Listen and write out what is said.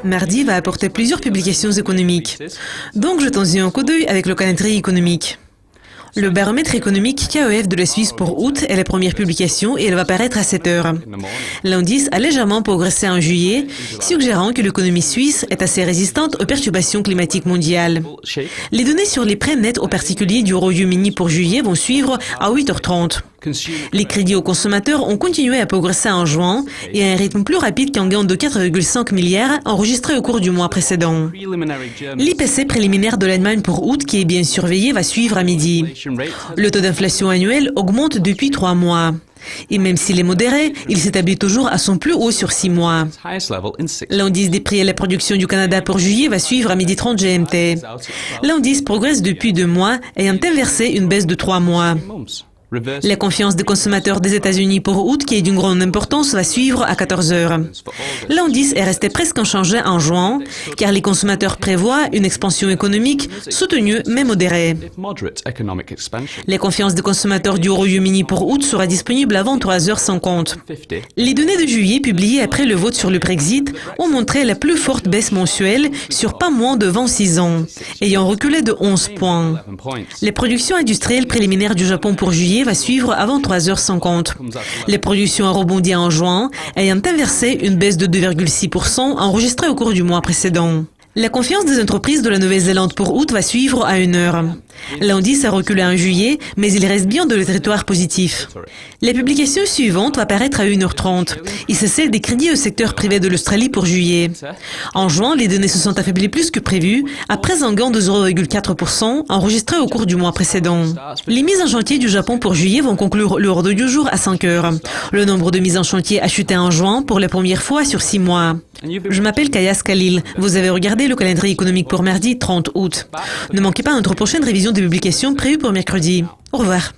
Mardi va apporter plusieurs publications économiques. Donc jetons-y un coup d'œil avec le calendrier économique. Le baromètre économique KEF de la Suisse pour août est la première publication et elle va paraître à 7 heures. L'indice a légèrement progressé en juillet, suggérant que l'économie suisse est assez résistante aux perturbations climatiques mondiales. Les données sur les prêts nets aux particuliers du Royaume-Uni pour juillet vont suivre à 8h30. Les crédits aux consommateurs ont continué à progresser en juin et à un rythme plus rapide qu'un gain de 4,5 milliards enregistré au cours du mois précédent. L'IPC préliminaire de l'Allemagne pour août, qui est bien surveillé, va suivre à midi. Le taux d'inflation annuel augmente depuis 3 mois. Et même s'il est modéré, il s'établit toujours à son plus haut sur 6 mois. L'indice des prix à la production du Canada pour juillet va suivre à 12h30 GMT. L'indice progresse depuis 2 mois ayant inversé une baisse de 3 mois. La confiance des consommateurs des États-Unis pour août, qui est d'une grande importance, va suivre à 14 heures. L'indice est resté presque inchangé en juin, car les consommateurs prévoient une expansion économique soutenue mais modérée. La confiance des consommateurs du Royaume-Uni pour août sera disponible avant 3h50. Les données de juillet publiées après le vote sur le Brexit ont montré la plus forte baisse mensuelle sur pas moins de 26 ans, ayant reculé de 11 points. Les productions industrielles préliminaires du Japon pour juillet va suivre avant 3h50. Les productions ont rebondi en juin, ayant inversé une baisse de 2,6% enregistrée au cours du mois précédent. La confiance des entreprises de la Nouvelle-Zélande pour août va suivre à 1 heure. L'indice a reculé en juillet, mais il reste bien dans le territoire positif. La publication suivante va paraître à 1h30, et c'est celle des crédits au secteur privé de l'Australie pour juillet. En juin, les données se sont affaiblies plus que prévu, après un gain de 0,4% enregistré au cours du mois précédent. Les mises en chantier du Japon pour juillet vont conclure l'ordre du jour à 5 heures. Le nombre de mises en chantier a chuté en juin pour la première fois sur 6 mois. Je m'appelle Kayas Khalil. Vous avez regardé le calendrier économique pour mardi 30 août. Ne manquez pas notre prochaine révision de publication prévue pour mercredi. Au revoir.